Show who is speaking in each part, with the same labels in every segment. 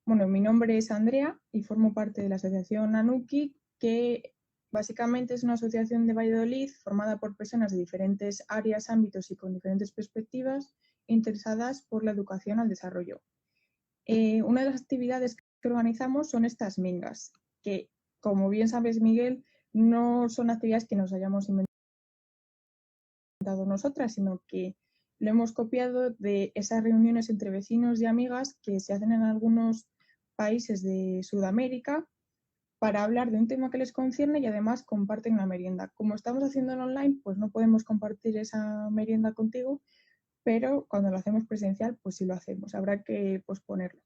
Speaker 1: Bueno, mi nombre es Andrea y formo parte de la asociación Anuki, que básicamente es una asociación de Valladolid formada por personas de diferentes áreas, ámbitos y con diferentes perspectivas interesadas por la educación al desarrollo. Una de las actividades que organizamos son estas mingas, que, como bien sabes, Miguel, no son actividades que nos hayamos inventado nosotras, sino que lo hemos copiado de esas reuniones entre vecinos y amigas que se hacen en algunos países de Sudamérica para hablar de un tema que les concierne y además comparten una merienda. Como estamos haciendo en online, pues no podemos compartir esa merienda contigo, pero cuando lo hacemos presencial, pues sí lo hacemos. Habrá que posponerlo.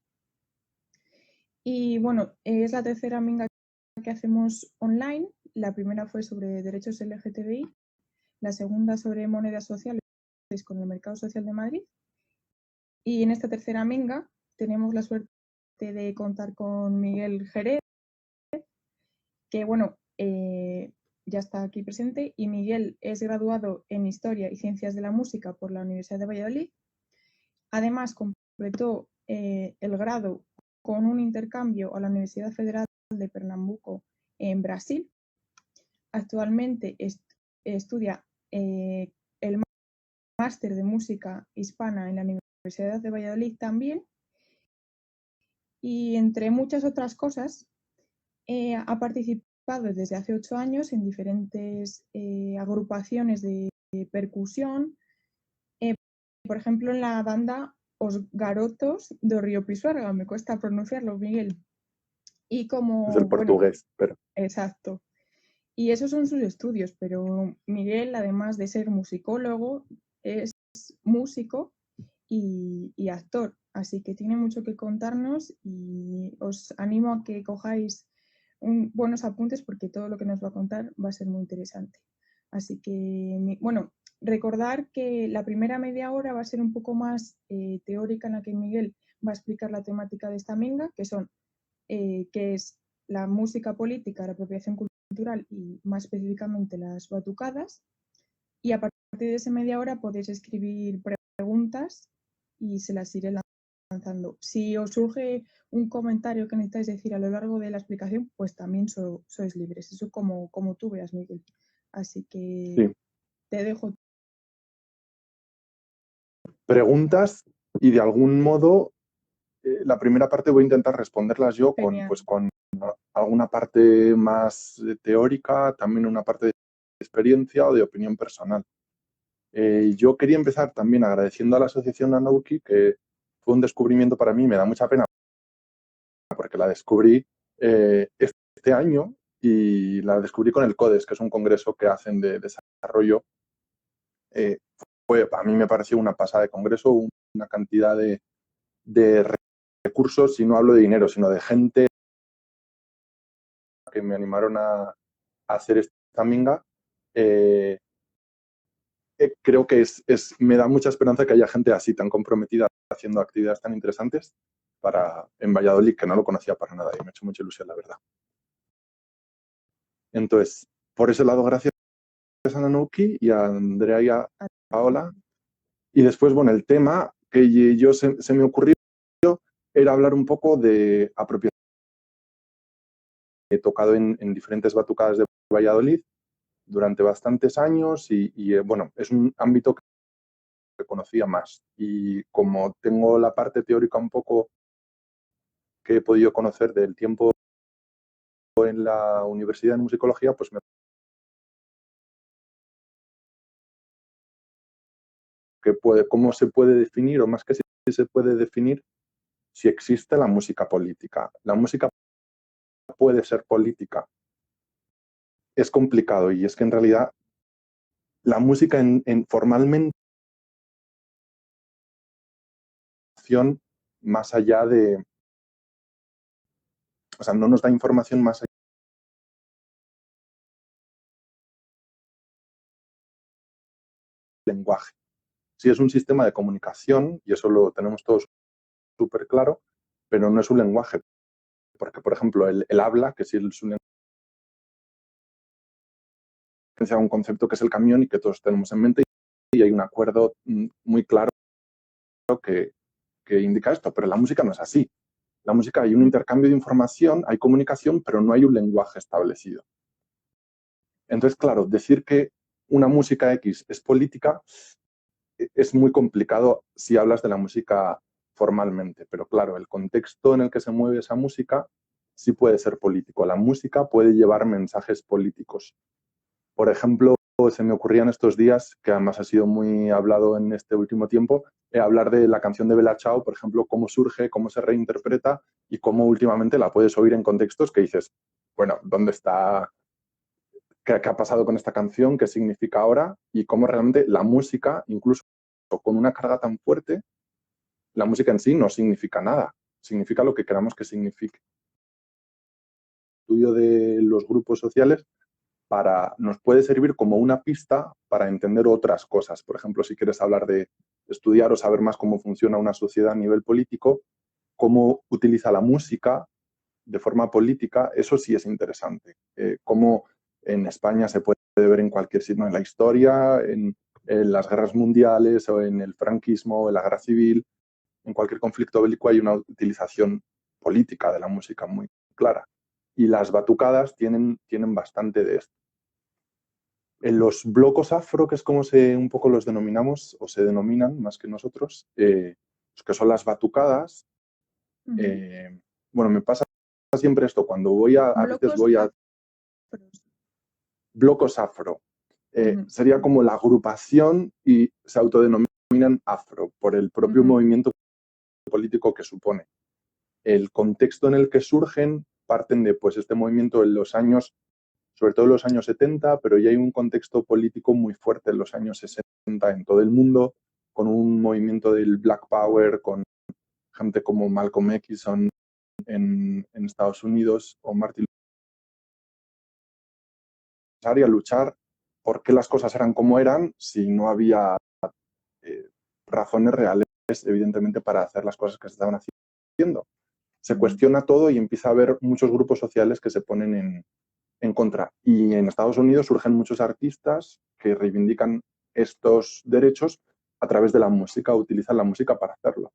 Speaker 1: Y bueno, es la tercera minga que hacemos online. La primera fue sobre derechos LGTBI, la segunda sobre monedas sociales con el Mercado Social de Madrid. Y en esta tercera minga tenemos la suerte de contar con Miguel Jerez, que bueno, ya está aquí presente, y Miguel es graduado en Historia y Ciencias de la Música por la Universidad de Valladolid. Además, completó el grado con un intercambio a la Universidad Federal de Pernambuco en Brasil. Actualmente estudia el máster de música hispana en la Universidad de Valladolid también. Y entre muchas otras cosas, ha participado desde hace 8 años en diferentes agrupaciones de percusión, por ejemplo, en la banda Os Garotos do Río Pisuerga, me cuesta pronunciarlo, Miguel. Y como,
Speaker 2: es el portugués, pero...
Speaker 1: Exacto. Y esos son sus estudios, pero Miguel, además de ser musicólogo, es músico y actor, así que tiene mucho que contarnos y os animo a que cojáis buenos apuntes porque todo lo que nos va a contar va a ser muy interesante. Así que, bueno, recordar que la primera media hora va a ser un poco más teórica, en la que Miguel va a explicar la temática de esta minga, que es la música política, la apropiación cultural y más específicamente las batucadas. Y a partir de esa media hora podéis escribir preguntas y se las iré lanzando. Si os surge un comentario que necesitáis decir a lo largo de la explicación, pues también sois libres. Eso como tú veas, Miguel. Así que
Speaker 2: sí.
Speaker 1: te dejo.
Speaker 2: Preguntas y de algún modo la primera parte voy a intentar responderlas yo con alguna parte más teórica, también una parte de experiencia o de opinión personal. Yo quería empezar también agradeciendo a la asociación Anuki, que fue un descubrimiento para mí, me da mucha pena porque la descubrí este año y la descubrí con el CODES, que es un congreso que hacen de desarrollo. A mí me pareció una pasada de congreso, una cantidad de recursos, y no hablo de dinero, sino de gente que me animaron a hacer esta minga. Creo que me da mucha esperanza que haya gente así tan comprometida haciendo actividades tan interesantes en Valladolid, que no lo conocía para nada y me ha hecho mucha ilusión, la verdad. Entonces, por ese lado, gracias a Nanuki y a Andrea y a Paola. Y después, bueno, el tema que se me ocurrió era hablar un poco de apropiación. He tocado en diferentes batucadas de Valladolid durante bastantes años y bueno, es un ámbito que conocía más. Y como tengo la parte teórica un poco que he podido conocer del tiempo en la Universidad de Musicología, pues cómo se puede definir, o más que si se puede definir, si existe la música política. La música puede ser política. Es complicado y es que en realidad la música formalmente más allá de, o sea, no nos da información más allá del lenguaje. Sí es un sistema de comunicación y eso lo tenemos todos súper claro, pero no es un lenguaje. Porque, por ejemplo, el habla, que sí es un un concepto que es el camión y que todos tenemos en mente, y hay un acuerdo muy claro que indica esto, pero la música no es así. La música hay un intercambio de información, hay comunicación, pero no hay un lenguaje establecido. Entonces, claro, decir que una música X es política es muy complicado si hablas de la música formalmente, pero claro, el contexto en el que se mueve esa música sí puede ser político. La música puede llevar mensajes políticos. Por ejemplo, se me ocurría en estos días, que además ha sido muy hablado en este último tiempo, hablar de la canción de Bella Ciao, por ejemplo, cómo surge, cómo se reinterpreta y cómo últimamente la puedes oír en contextos que dices, bueno, ¿dónde está? ¿Qué ha pasado con esta canción? ¿Qué significa ahora? Y cómo realmente la música, incluso con una carga tan fuerte, la música en sí no significa nada. Significa lo que queramos que signifique. El estudio de los grupos sociales nos puede servir como una pista para entender otras cosas. Por ejemplo, si quieres hablar de estudiar o saber más cómo funciona una sociedad a nivel político, cómo utiliza la música de forma política, eso sí es interesante. Cómo en España se puede ver en cualquier sitio, en la historia, en las guerras mundiales o en el franquismo, en la guerra civil, en cualquier conflicto bélico hay una utilización política de la música muy clara. Y las batucadas tienen bastante de esto. En los blocos afro, que es como un poco los denominamos, o se denominan más que nosotros, que son las batucadas, bueno, me pasa siempre esto, cuando a veces voy a blocos afro. Sería como la agrupación y se autodenominan afro por el propio movimiento político que supone. El contexto en el que surgen parten de pues, este movimiento en los años, sobre todo en los años 70, pero ya hay un contexto político muy fuerte en los años 60 en todo el mundo, con un movimiento del Black Power, con gente como Malcolm X en Estados Unidos o Martin Luther King, a luchar por qué las cosas eran como eran si no había razones reales, evidentemente, para hacer las cosas que se estaban haciendo. Se cuestiona todo y empieza a haber muchos grupos sociales que se ponen en contra. Y en Estados Unidos surgen muchos artistas que reivindican estos derechos a través de la música, utilizan la música para hacerlo.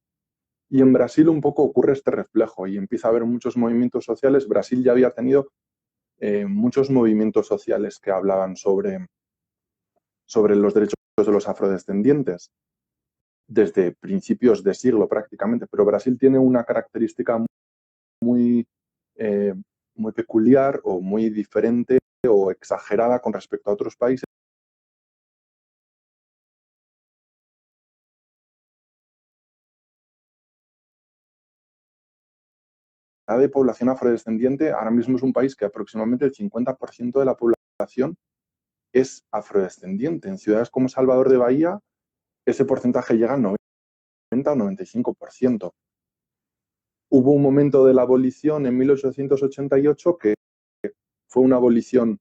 Speaker 2: Y en Brasil un poco ocurre este reflejo y empieza a haber muchos movimientos sociales. Brasil ya había tenido muchos movimientos sociales que hablaban sobre los derechos de los afrodescendientes desde principios de siglo prácticamente, pero Brasil tiene una característica muy, muy peculiar o muy diferente o exagerada con respecto a otros países. La de población afrodescendiente ahora mismo es un país que aproximadamente el 50% de la población es afrodescendiente. En ciudades como Salvador de Bahía, ese porcentaje llega al 90 o 95%. Hubo un momento de la abolición en 1888 que fue una abolición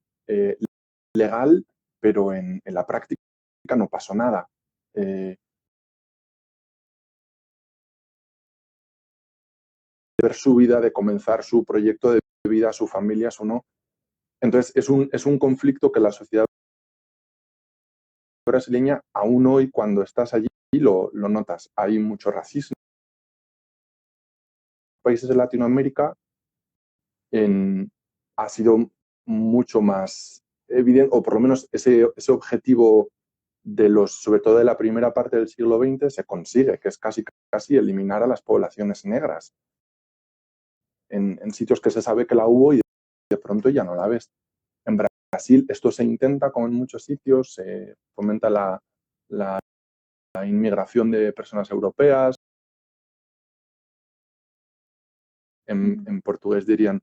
Speaker 2: legal, pero en la práctica no pasó nada. Ver su vida, de comenzar su proyecto de vida, su familia, su no. Entonces, es un conflicto que la sociedad brasileña, aún hoy, cuando estás allí, lo notas. Hay mucho racismo. En países de Latinoamérica ha sido mucho más evidente, o por lo menos ese objetivo sobre todo de la primera parte del siglo XX, se consigue, que es casi eliminar a las poblaciones negras en sitios que se sabe que la hubo y de pronto ya no la ves. En Brasil esto se intenta, como en muchos sitios, se fomenta la inmigración de personas europeas. En portugués dirían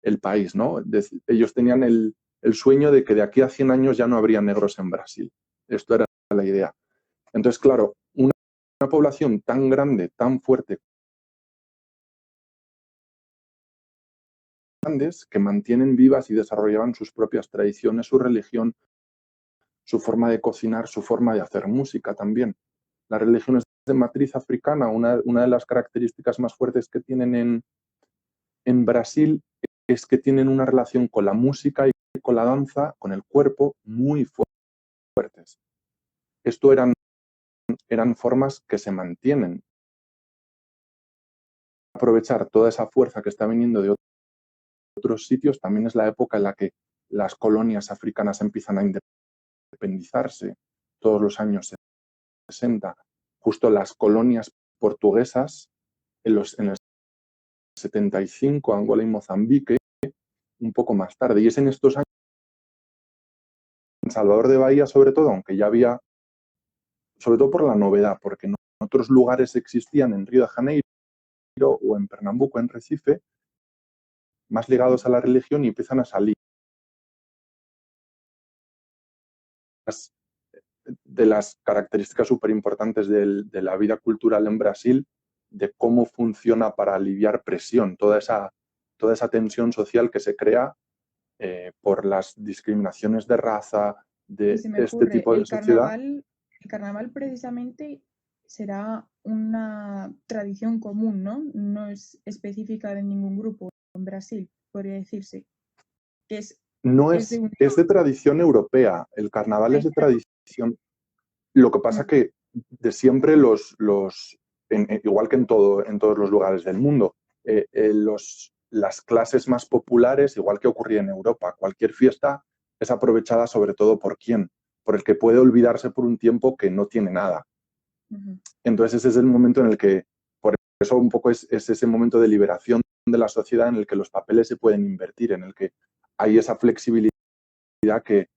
Speaker 2: el país, ¿no? Ellos tenían el sueño de que de aquí a 100 años ya no habría negros en Brasil. Esto era la idea. Entonces, claro, una población tan grande, tan fuerte, grandes, que mantienen vivas y desarrollaban sus propias tradiciones, su religión, su forma de cocinar, su forma de hacer música también. Las religiones de matriz africana, una de las características más fuertes que tienen en Brasil es que tienen una relación con la música y con la danza, con el cuerpo, muy fuertes. Esto eran formas que se mantienen aprovechar toda esa fuerza que está viniendo de otros sitios, también es la época en la que las colonias africanas empiezan a independizarse, todos los años 60. Justo las colonias portuguesas en el 75, Angola y Mozambique, un poco más tarde. Y es en estos años, en Salvador de Bahía sobre todo, aunque ya había, sobre todo por la novedad, porque en otros lugares existían en Río de Janeiro o en Pernambuco, en Recife, más ligados a la religión, y empiezan a salir de las características súper importantes de la vida cultural en Brasil, de cómo funciona para aliviar presión, toda esa tensión social que se crea por las discriminaciones de raza,
Speaker 1: Y
Speaker 2: de
Speaker 1: se me
Speaker 2: este
Speaker 1: ocurre,
Speaker 2: tipo de sociedad.
Speaker 1: el carnaval precisamente será una tradición común, ¿no? No es específica de ningún grupo en Brasil, podría decirse, que
Speaker 2: No
Speaker 1: es de
Speaker 2: es,
Speaker 1: unión.
Speaker 2: es de tradición europea, el carnaval es
Speaker 1: Ay,
Speaker 2: de tradición. Lo que pasa
Speaker 1: mm,
Speaker 2: que de siempre igual que en todos los lugares del mundo, las clases más populares, igual que ocurría en Europa, cualquier fiesta es aprovechada sobre todo por quién, por el que puede olvidarse por un tiempo que no tiene nada.
Speaker 1: ujú.
Speaker 2: Entonces ese es el momento en el que, por eso un poco es ese momento de liberación de la sociedad en el que los papeles se pueden invertir, en el que hay esa flexibilidad que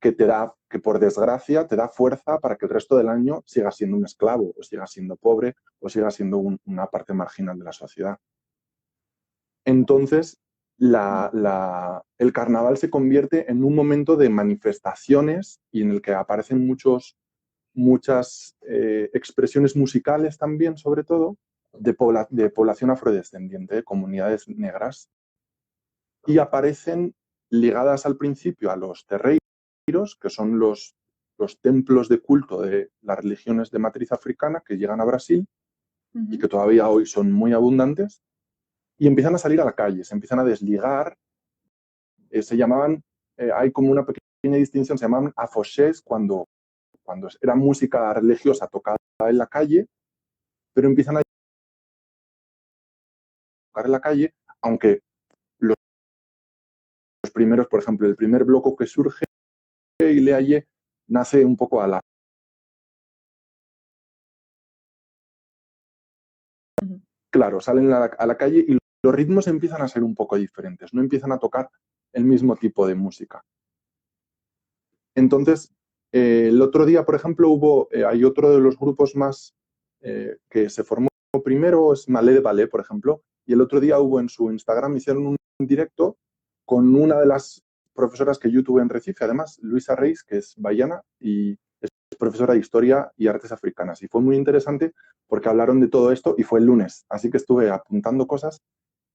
Speaker 2: te da, que por desgracia te da fuerza para que el resto del año sigas siendo un esclavo, o sigas siendo pobre, o sigas siendo una parte marginal de la sociedad. Entonces, el carnaval se convierte en un momento de manifestaciones y en el que aparecen muchas expresiones musicales también, sobre todo, de población afrodescendiente, de comunidades negras, y aparecen ligadas al principio a los terreiros, que son los templos de culto de las religiones de matriz africana que llegan a Brasil y
Speaker 1: Ujú.
Speaker 2: que todavía hoy son muy abundantes, y empiezan a salir a la calle, se empiezan a desligar, se llamaban, hay como una pequeña distinción, se llamaban afoxés cuando era música religiosa tocada en la calle, pero empiezan a tocar en la calle, aunque los primeros, por ejemplo, el primer bloco que surge, Ileaye, nace un poco a la... Claro, salen a la calle y los ritmos empiezan a ser un poco diferentes, no empiezan a tocar el mismo tipo de música. Entonces, el otro día, por ejemplo, hay otro de los grupos más que se formó primero, es Malé de Ballet, por ejemplo, y el otro día hubo en su Instagram, hicieron un directo con una de las profesoras que yo tuve en Recife, además, Luisa Reis, que es baiana y es profesora de Historia y Artes Africanas. Y fue muy interesante porque hablaron de todo esto y fue el lunes, así que estuve apuntando cosas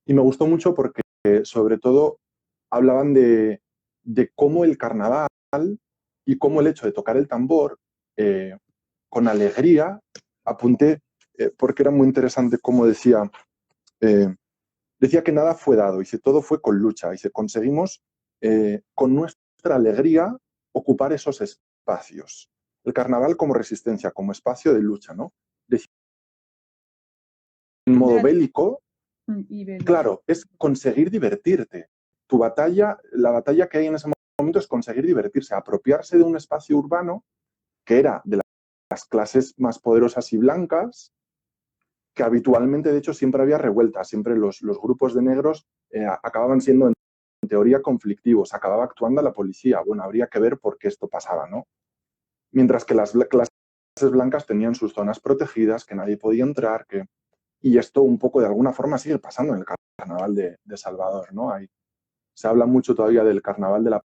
Speaker 2: y me gustó mucho porque, sobre todo, hablaban de cómo el carnaval y cómo el hecho de tocar el tambor con alegría, apunté, porque era muy interesante cómo decía que nada fue dado, y todo fue con lucha, y conseguimos con nuestra alegría ocupar esos espacios. El carnaval como resistencia, como espacio de lucha, ¿no? Decía, en modo bélico,
Speaker 1: Y bélico.
Speaker 2: claro, es conseguir divertirte. La batalla que hay en ese momento es conseguir divertirse, apropiarse de un espacio urbano que era de las clases más poderosas y blancas, que habitualmente, de hecho, siempre había revueltas, siempre los grupos de negros acababan siendo, en teoría, conflictivos, acababa actuando la policía. Bueno, habría que ver por qué esto pasaba, ¿no? Mientras que las clases blancas tenían sus zonas protegidas, que nadie podía entrar, y esto un poco de alguna forma sigue pasando en el carnaval de Salvador, ¿no? Se habla mucho todavía del carnaval de la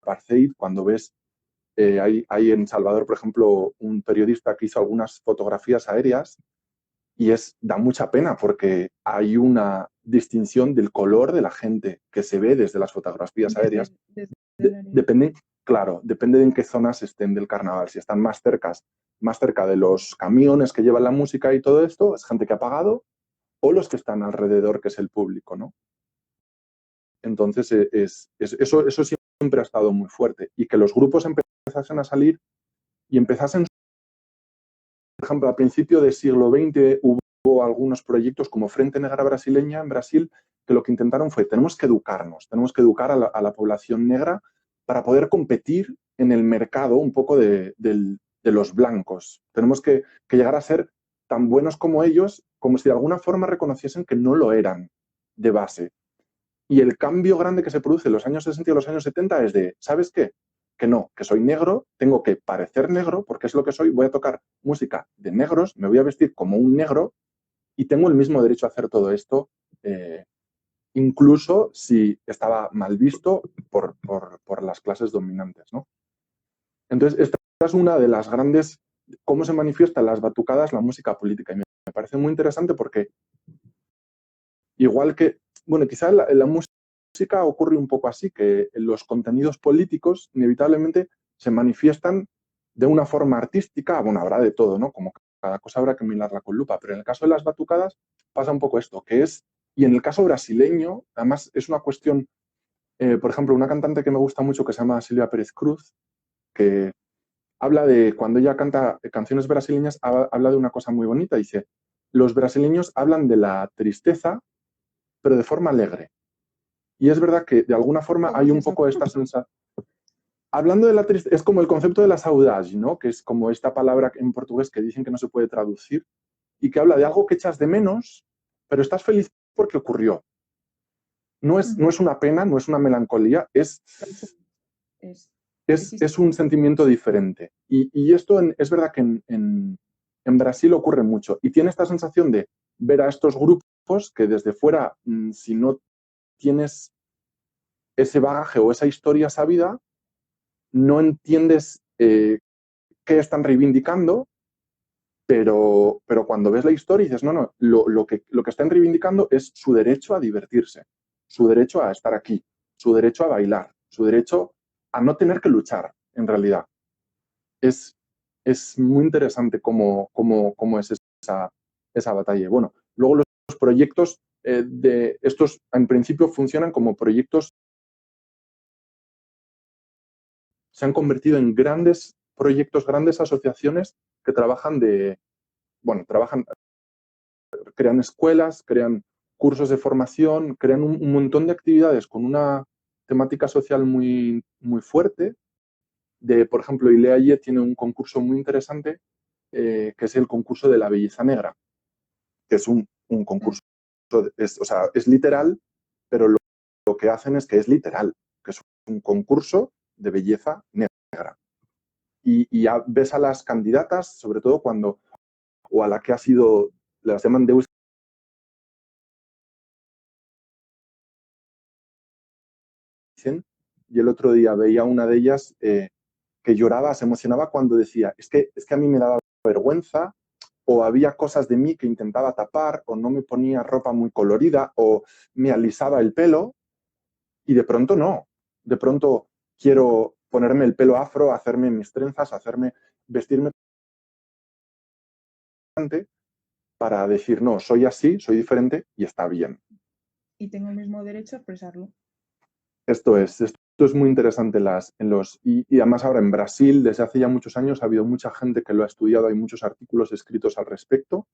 Speaker 2: apartheid, cuando ves, hay en Salvador, por ejemplo, un periodista que hizo algunas fotografías aéreas y da mucha pena porque hay una distinción del color de la gente que se ve desde las fotografías aéreas.
Speaker 1: Desde el área.
Speaker 2: Depende, claro, depende de en qué zonas estén del carnaval. Si están más cerca de los camiones que llevan la música y todo esto, es gente que ha pagado, o los que están alrededor, que es el público, ¿no? Entonces, eso siempre ha estado muy fuerte. Y que los grupos empezasen a salir y empezasen, por ejemplo, a principios del siglo XX hubo algunos proyectos como Frente Negra Brasileña en Brasil, que lo que intentaron fue, tenemos que educarnos, tenemos que educar a la población negra para poder competir en el mercado un poco de los blancos. Tenemos que llegar a ser tan buenos como ellos, como si de alguna forma reconociesen que no lo eran de base. Y el cambio grande que se produce en los años 60 y los años 70 es de, ¿sabes qué? Que no, que soy negro, tengo que parecer negro, porque es lo que soy, voy a tocar música de negros, me voy a vestir como un negro y tengo el mismo derecho a hacer todo esto, incluso si estaba mal visto por las clases dominantes, ¿no? Entonces, esta es una de las grandes, cómo se manifiesta en las batucadas la música política. Y me parece muy interesante porque, igual que, bueno, quizá en la música ocurre un poco así, que los contenidos políticos inevitablemente se manifiestan de una forma artística, bueno, habrá de todo, ¿no? Como cada cosa habrá que mirarla con lupa, pero en el caso de las batucadas pasa un poco esto, que es, y en el caso brasileño, además es una cuestión, por ejemplo, una cantante que me gusta mucho que se llama Silvia Pérez Cruz, que habla de, cuando ella canta canciones brasileñas, habla de una cosa muy bonita, dice, los brasileños hablan de la tristeza, pero de forma alegre. Y es verdad que de alguna forma hay un poco esta sensación. Hablando de la tristeza, es como el concepto de la saudade, ¿no? Que es como esta palabra en portugués que dicen que no se puede traducir y que habla de algo que echas de menos, pero estás feliz porque ocurrió. No es una pena, no es una melancolía, es un sentimiento diferente. Y esto es verdad que en Brasil ocurre mucho. Y tiene esta sensación de ver a estos grupos que desde fuera, si no tienes ese bagaje o esa historia sabida, no entiendes qué están reivindicando, pero cuando ves la historia dices, no, lo que están reivindicando es su derecho a divertirse, su derecho a estar aquí, su derecho a bailar, su derecho a no tener que luchar, en realidad. Es muy interesante cómo es esa batalla. Bueno, luego los proyectos de estos, en principio, funcionan como proyectos, se han convertido en grandes proyectos, grandes asociaciones que trabajan crean escuelas, crean cursos de formación, crean un montón de actividades con una temática social muy, muy fuerte. Por ejemplo, Ileaye tiene un concurso muy interesante que es el concurso de la belleza negra, que es un concurso, es literal, pero lo que hacen es que es literal, que es un concurso de belleza negra. Y ya ves a las candidatas, sobre todo cuando, o a la que ha sido, las llaman Deus. Y el otro día veía una de ellas que lloraba, se emocionaba cuando decía, es que a mí me daba vergüenza, o había cosas de mí que intentaba tapar, o no me ponía ropa muy colorida, o me alisaba el pelo, y de pronto no. De pronto quiero ponerme el pelo afro, hacerme mis trenzas, vestirme para decir, no, soy así, soy diferente y está bien.
Speaker 1: Y tengo el mismo derecho a expresarlo.
Speaker 2: Esto es muy interesante y además ahora en Brasil, desde hace ya muchos años, ha habido mucha gente que lo ha estudiado, hay muchos artículos escritos al respecto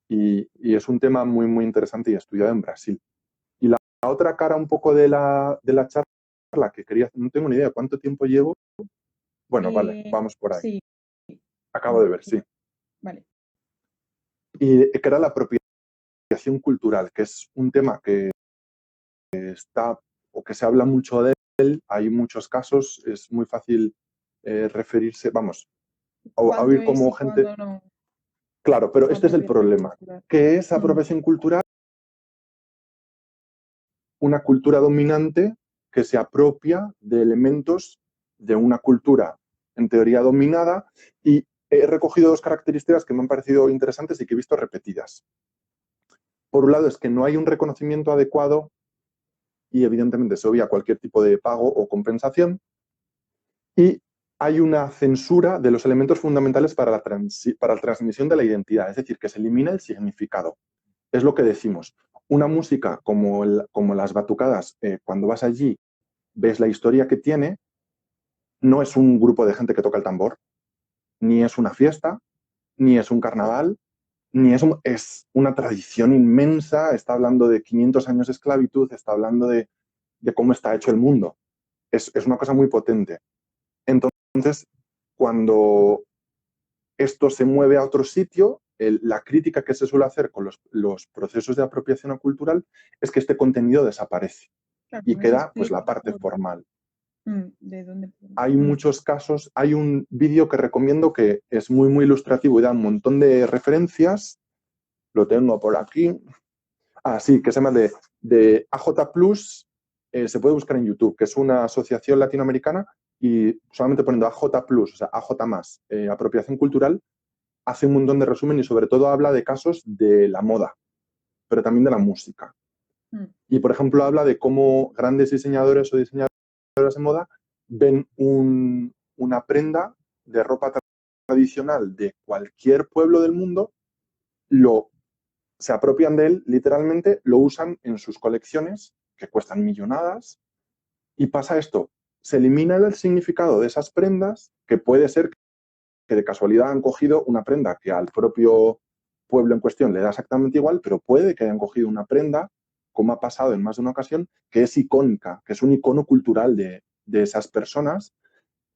Speaker 2: y es un tema muy, muy interesante y estudiado en Brasil. Y la otra cara un poco de la charla que quería, no tengo ni idea cuánto tiempo llevo. Bueno, vale, vamos por ahí.
Speaker 1: Sí.
Speaker 2: Acabo de ver, sí.
Speaker 1: Vale.
Speaker 2: Y que era la apropiación cultural, que es un tema que está o que se habla mucho de él, hay muchos casos, es muy fácil referirse, vamos, a oír como gente...
Speaker 1: No?
Speaker 2: Claro, pero este es el problema. ¿Qué es apropiación cultural? Una cultura dominante que se apropia de elementos de una cultura en teoría dominada, y he recogido dos características que me han parecido interesantes y que he visto repetidas. Por un lado es que no hay un reconocimiento adecuado y evidentemente se obvia cualquier tipo de pago o compensación, y hay una censura de los elementos fundamentales para la transmisión de la identidad, es decir, que se elimina el significado. Es lo que decimos. Una música como las batucadas, cuando vas allí, ves la historia que tiene, no es un grupo de gente que toca el tambor, ni es una fiesta, ni es un carnaval, ni es una tradición inmensa, está hablando de 500 años de esclavitud, está hablando de cómo está hecho el mundo. Es una cosa muy potente. Entonces, cuando esto se mueve a otro sitio, la crítica que se suele hacer con los procesos de apropiación cultural es que este contenido desaparece
Speaker 1: Claro,
Speaker 2: y
Speaker 1: no se
Speaker 2: queda pues
Speaker 1: explica
Speaker 2: la parte formal.
Speaker 1: de dónde.
Speaker 2: Hay muchos casos, hay un vídeo que recomiendo que es muy, muy ilustrativo y da un montón de referencias. Lo tengo por aquí. Sí, que se llama de AJ Plus, se puede buscar en YouTube, que es una asociación latinoamericana y solamente poniendo AJ Plus, o sea, AJ más, apropiación cultural, hace un montón de resumen y sobre todo habla de casos de la moda, pero también de la música. Y, por ejemplo, habla de cómo grandes diseñadores o diseñadoras de moda ven una prenda de ropa tradicional de cualquier pueblo del mundo, se apropian de él, literalmente, lo usan en sus colecciones, que cuestan millonadas, y pasa esto, se elimina el significado de esas prendas, que puede ser que de casualidad han cogido una prenda que al propio pueblo en cuestión le da exactamente igual, pero puede que hayan cogido una prenda, como ha pasado en más de una ocasión, que es icónica, que es un icono cultural de esas personas,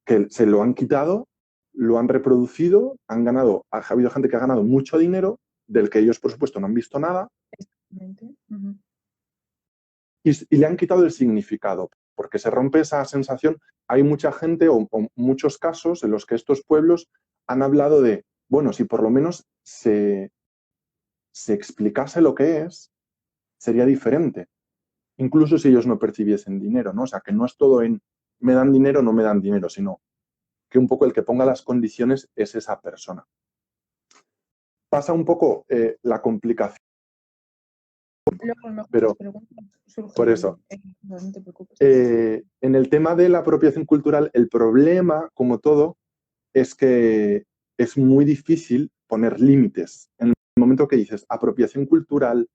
Speaker 2: que se lo han quitado, lo han reproducido, han ganado, ha habido gente que ha ganado mucho dinero, del que ellos, por supuesto, no han visto nada, y le han quitado el significado, porque se rompe esa sensación. Hay mucha gente o muchos casos en los que estos pueblos han hablado de, bueno, si por lo menos se explicase lo que es, sería diferente. Incluso si ellos no percibiesen dinero, ¿no? O sea, que no es todo en me dan dinero o no me dan dinero, sino que un poco el que ponga las condiciones es esa persona. Pasa un poco la complicación.
Speaker 1: Luego
Speaker 2: Pero
Speaker 1: surgen,
Speaker 2: por eso,
Speaker 1: no te preocupes.
Speaker 2: en el tema de la apropiación cultural, el problema, como todo, es que es muy difícil poner límites. En el momento que dices apropiación cultural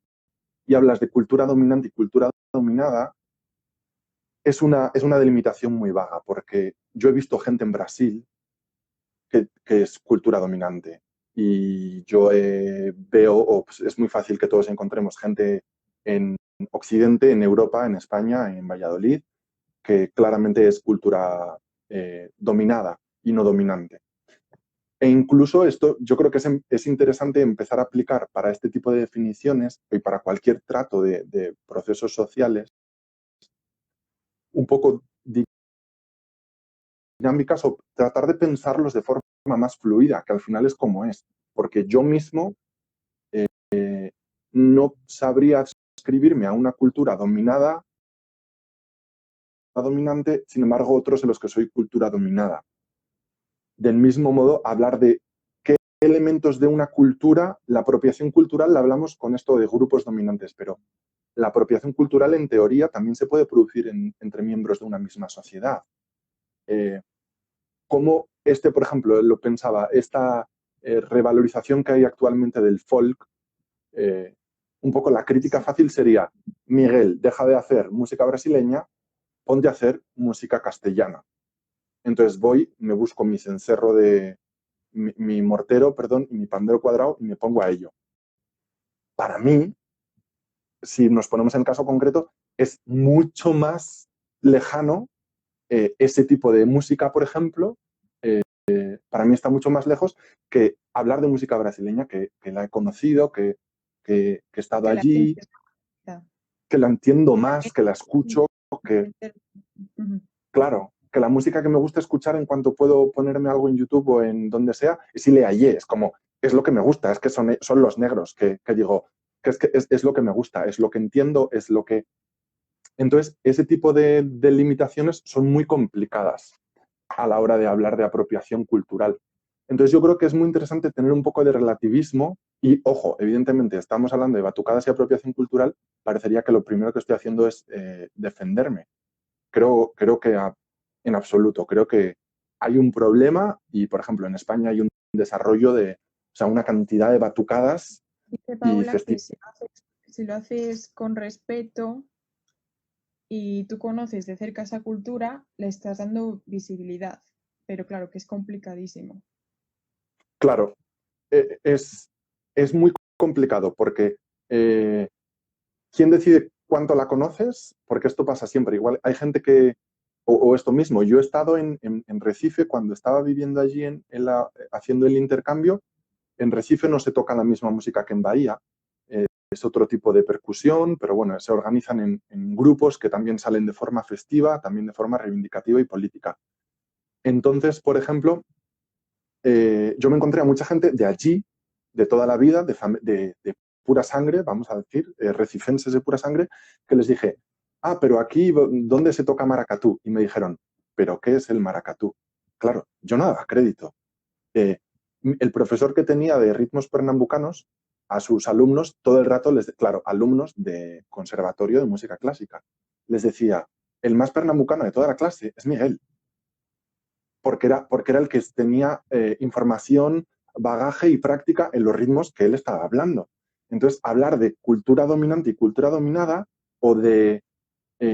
Speaker 2: y hablas de cultura dominante y cultura dominada, es una delimitación muy vaga, porque yo he visto gente en Brasil que es cultura dominante y yo veo, pues es muy fácil que todos encontremos gente en Occidente, en Europa, en España, en Valladolid, que claramente es cultura dominada y no dominante. E incluso esto yo creo que es interesante empezar a aplicar para este tipo de definiciones y para cualquier trato de procesos sociales un poco dinámicas o tratar de pensarlos de forma más fluida, que al final es como es. Porque yo mismo no sabría escribirme a una cultura dominada, dominante, sin embargo otros en los que soy cultura dominada. Del mismo modo, hablar de qué elementos de una cultura, la apropiación cultural la hablamos con esto de grupos dominantes, pero la apropiación cultural en teoría también se puede producir entre miembros de una misma sociedad. Como por ejemplo, lo pensaba, esta revalorización que hay actualmente del folk, un poco la crítica fácil sería, Miguel, deja de hacer música brasileña, ponte a hacer música castellana. Entonces voy, me busco mi cencerro mi mortero, perdón, y mi pandero cuadrado y me pongo a ello. Para mí, si nos ponemos en el caso concreto, es mucho más lejano ese tipo de música, por ejemplo, para mí está mucho más lejos que hablar de música brasileña, que la he conocido, que he estado allí, que la entiendo más, que la escucho, que, claro, que la música que me gusta escuchar en cuanto puedo ponerme algo en YouTube o en donde sea, es Ileayé, es como, es lo que me gusta, es que son los negros, que digo, que es lo que me gusta, es lo que entiendo, es lo que... Entonces, ese tipo de limitaciones son muy complicadas a la hora de hablar de apropiación cultural. Entonces, yo creo que es muy interesante tener un poco de relativismo y, ojo, evidentemente, estamos hablando de batucadas y apropiación cultural, parecería que lo primero que estoy haciendo es defenderme. Creo que en absoluto, creo que hay un problema y, por ejemplo, en España hay un desarrollo de, o sea, una cantidad de batucadas
Speaker 1: dice Paola que si lo haces con respeto y tú conoces de cerca esa cultura, le estás dando visibilidad, pero claro que es complicadísimo.
Speaker 2: Claro, es es muy complicado porque ¿quién decide cuánto la conoces? Porque esto pasa siempre. Igual hay gente que, o esto mismo, yo he estado en Recife cuando estaba viviendo allí haciendo el intercambio. En Recife no se toca la misma música que en Bahía, es otro tipo de percusión, pero bueno, se organizan en grupos que también salen de forma festiva, también de forma reivindicativa y política. Entonces, por ejemplo, yo me encontré a mucha gente de allí, de toda la vida, de pura sangre, vamos a decir, recifenses de pura sangre, que les dije, pero aquí, ¿dónde se toca maracatú? Y me dijeron, ¿pero qué es el maracatú? Claro, yo no daba crédito. El profesor que tenía de ritmos pernambucanos, a sus alumnos, todo el rato, claro, alumnos de conservatorio de música clásica, les decía, el más pernambucano de toda la clase es Miguel, porque era el que tenía información, bagaje y práctica en los ritmos que él estaba hablando. Entonces, hablar de cultura dominante y cultura dominada o de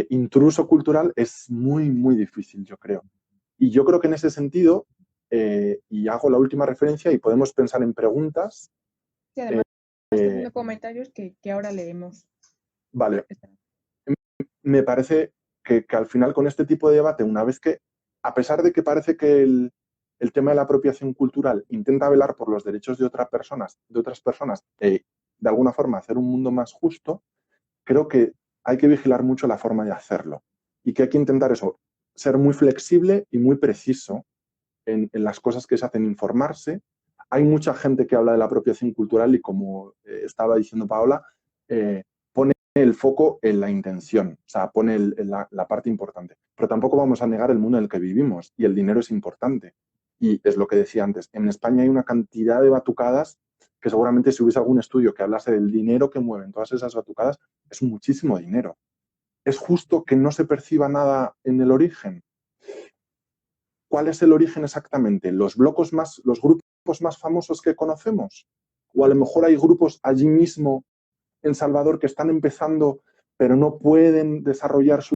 Speaker 2: intruso cultural es muy, muy difícil, yo creo. Y yo creo que en ese sentido, y hago la última referencia y podemos pensar en preguntas.
Speaker 1: Sí, además, estoy haciendo comentarios que ahora leemos.
Speaker 2: Vale. Me parece que al final con este tipo de debate, una vez que, a pesar de que parece que el tema de la apropiación cultural intenta velar por los derechos de otras personas, de alguna forma hacer un mundo más justo, creo que hay que vigilar mucho la forma de hacerlo y que hay que intentar eso, ser muy flexible y muy preciso en las cosas que se hacen, informarse. Hay mucha gente que habla de la apropiación cultural y, como estaba diciendo Paola, pone el foco en la intención, o sea, pone la parte importante. Pero tampoco vamos a negar el mundo en el que vivimos y el dinero es importante. Y es lo que decía antes, en España hay una cantidad de batucadas que seguramente si hubiese algún estudio que hablase del dinero que mueven todas esas batucadas, es muchísimo dinero. ¿Es justo que no se perciba nada en el origen? ¿Cuál es el origen exactamente? ¿Los grupos más famosos que conocemos? ¿O a lo mejor hay grupos allí mismo en Salvador que están empezando pero no pueden desarrollar su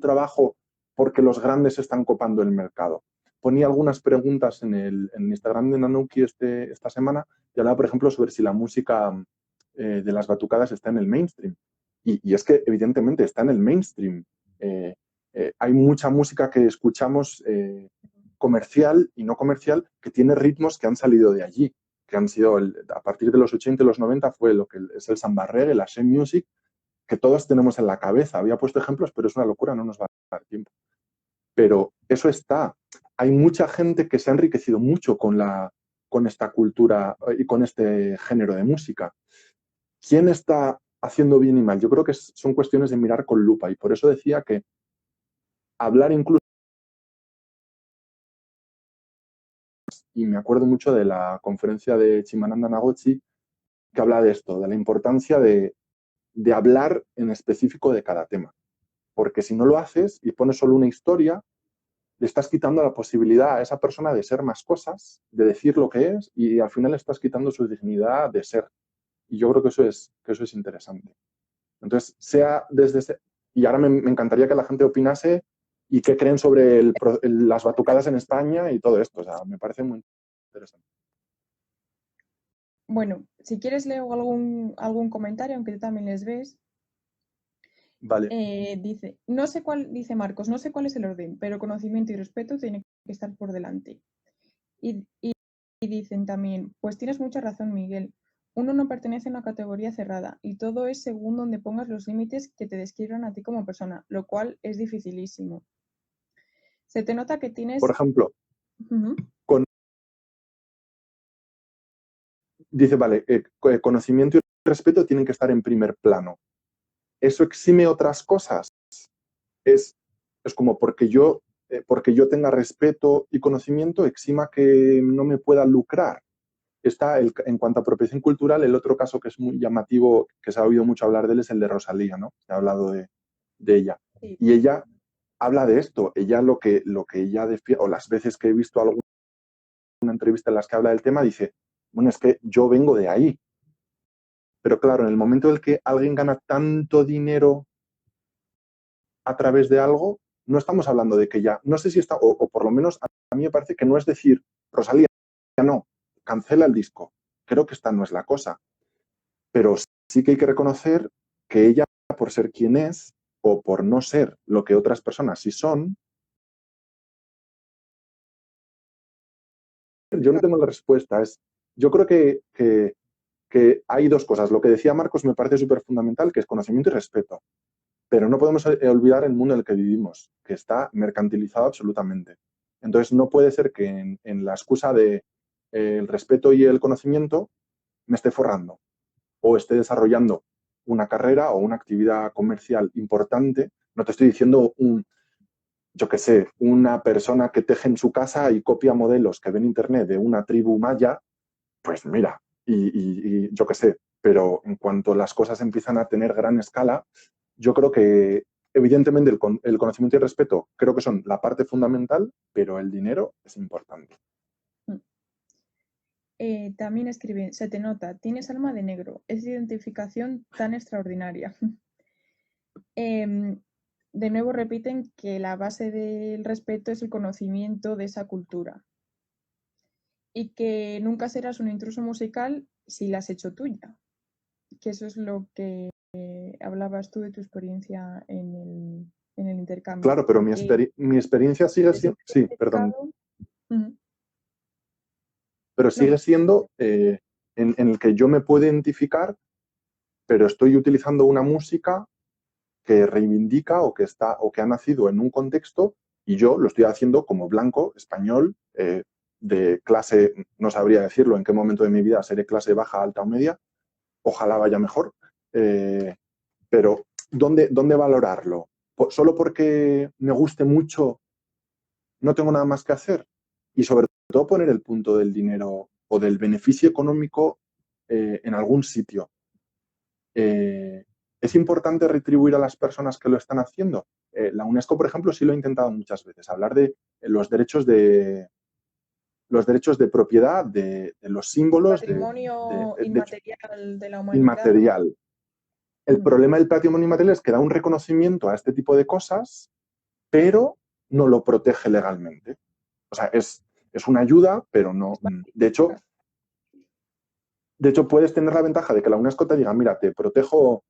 Speaker 2: trabajo porque los grandes están copando el mercado? Ponía algunas preguntas en el Instagram de Nanuki esta semana y hablaba, por ejemplo, sobre si la música de las batucadas está en el mainstream. Y es que evidentemente está en el mainstream. Hay mucha música que escuchamos comercial y no comercial que tiene ritmos que han salido de allí, que han sido, a partir de los 80 y los 90 fue lo que es el samba reggae, la Shem Music, que todos tenemos en la cabeza. Había puesto ejemplos, pero es una locura, no nos va a dar tiempo. Pero eso está. Hay mucha gente que se ha enriquecido mucho con esta cultura y con este género de música. ¿Quién está haciendo bien y mal? Yo creo que son cuestiones de mirar con lupa, y por eso decía que hablar incluso, y me acuerdo mucho de la conferencia de Chimananda Ngozi, que habla de esto, de la importancia de hablar en específico de cada tema. Porque si no lo haces y pones solo una historia, le estás quitando la posibilidad a esa persona de ser más cosas, de decir lo que es, y al final le estás quitando su dignidad de ser. Y yo creo que eso es interesante. Entonces, sea desde y ahora me encantaría que la gente opinase y qué creen sobre las batucadas en España y todo esto. O sea, me parece muy interesante.
Speaker 1: Bueno, si quieres leo algún comentario, aunque tú también les ves.
Speaker 2: Vale.
Speaker 1: Dice Marcos, no sé cuál es el orden, pero conocimiento y respeto tienen que estar por delante. Y dicen también, pues tienes mucha razón, Miguel. Uno no pertenece a una categoría cerrada y todo es según donde pongas los límites que te describan a ti como persona, lo cual es dificilísimo. Se te nota que tienes...
Speaker 2: Por ejemplo, dice, vale, conocimiento y respeto tienen que estar en primer plano. ¿Eso exime otras cosas? Es como porque yo tenga respeto y conocimiento, exima que no me pueda lucrar. En cuanto a apropiación cultural, el otro caso que es muy llamativo, que se ha oído mucho hablar de él, es el de Rosalía, ¿no? Se ha hablado de ella.
Speaker 1: Sí.
Speaker 2: Y ella habla de esto. Ella lo que ella defiende, o las veces que he visto alguna entrevista en las que habla del tema, dice, bueno, es que yo vengo de ahí. Pero claro, en el momento en el que alguien gana tanto dinero a través de algo, no estamos hablando de que ya, no sé si está, o por lo menos a mí me parece que no es decir, Rosalía, ya no, cancela el disco. creo que esta no es la cosa. Pero sí que hay que reconocer que ella, por ser quien es, o por no ser lo que otras personas sí son, yo no tengo la respuesta. Yo creo que hay dos cosas. Lo que decía Marcos me parece súper fundamental, que es conocimiento y respeto. Pero no podemos olvidar el mundo en el que vivimos, que está mercantilizado absolutamente. Entonces, no puede ser que en la excusa de el respeto y el conocimiento me esté forrando o esté desarrollando una carrera o una actividad comercial importante. No te estoy diciendo yo qué sé, una persona que teje en su casa y copia modelos que ve en internet de una tribu maya, pues mira, y yo qué sé, pero en cuanto las cosas empiezan a tener gran escala, yo creo que evidentemente el conocimiento y el respeto creo que son la parte fundamental, pero el dinero es importante.
Speaker 1: También escriben, se te nota, tienes alma de negro, es identificación tan extraordinaria. De nuevo repiten que la base del respeto es el conocimiento de esa cultura y que nunca serás un intruso musical si la has hecho tuya, que eso es lo que hablabas tú de tu experiencia en el intercambio.
Speaker 2: Claro, pero mi experiencia sigue siendo... Sí, perdón. Pero sigue siendo en el que yo me puedo identificar, pero estoy utilizando una música que reivindica o que ha nacido en un contexto y yo lo estoy haciendo como blanco, español, de clase, no sabría decirlo en qué momento de mi vida seré clase baja, alta o media, ojalá vaya mejor, pero ¿dónde valorarlo? ¿Solo porque me guste mucho no tengo nada más que hacer? Y sobre todo poner el punto del dinero o del beneficio económico en algún sitio. ¿Es importante retribuir a las personas que lo están haciendo? La UNESCO, por ejemplo, sí lo ha intentado muchas veces, hablar de los derechos de propiedad, de los símbolos,
Speaker 1: patrimonio inmaterial de la humanidad.
Speaker 2: Inmaterial. El problema del patrimonio inmaterial es que da un reconocimiento a este tipo de cosas, pero no lo protege legalmente. O sea, es una ayuda, pero no. De hecho, puedes tener la ventaja de que la UNESCO te diga, mira, te protejo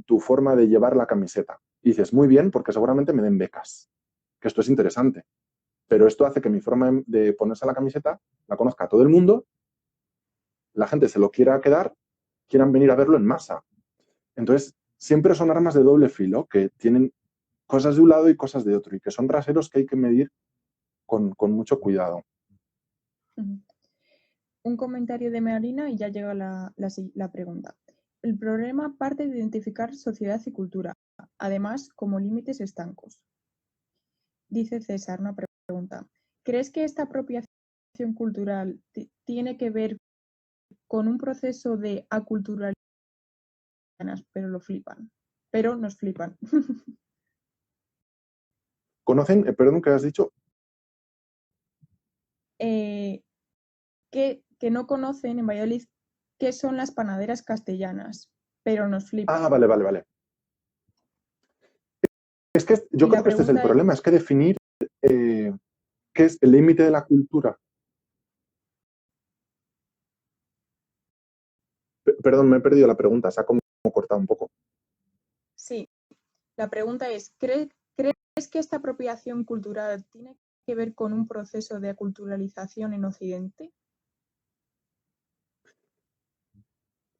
Speaker 2: tu forma de llevar la camiseta. Y dices, muy bien, porque seguramente me den becas, que esto es interesante. Pero esto hace que mi forma de ponerse la camiseta la conozca todo el mundo, la gente se lo quiera quedar, quieran venir a verlo en masa. Entonces, siempre son armas de doble filo, que tienen cosas de un lado y cosas de otro, y que son raseros que hay que medir con mucho cuidado.
Speaker 1: Un comentario de Marina y ya llega la pregunta. El problema parte de identificar sociedad y cultura, además como límites estancos. Dice César, una pregunta. ¿Crees que esta apropiación cultural tiene que ver con un proceso de aculturalización? Pero lo flipan. Pero nos flipan.
Speaker 2: ¿Conocen, perdón, qué has dicho?
Speaker 1: Que no conocen en Valladolid qué son las panaderas castellanas, pero nos flipan.
Speaker 2: Ah, vale. Es que yo creo que este es el problema, es que definir qué es el límite de la cultura. Perdón, me he perdido la pregunta, se ha como cortado un poco.
Speaker 1: Sí, la pregunta es, ¿crees que esta apropiación cultural tiene que ver con un proceso de aculturalización en Occidente?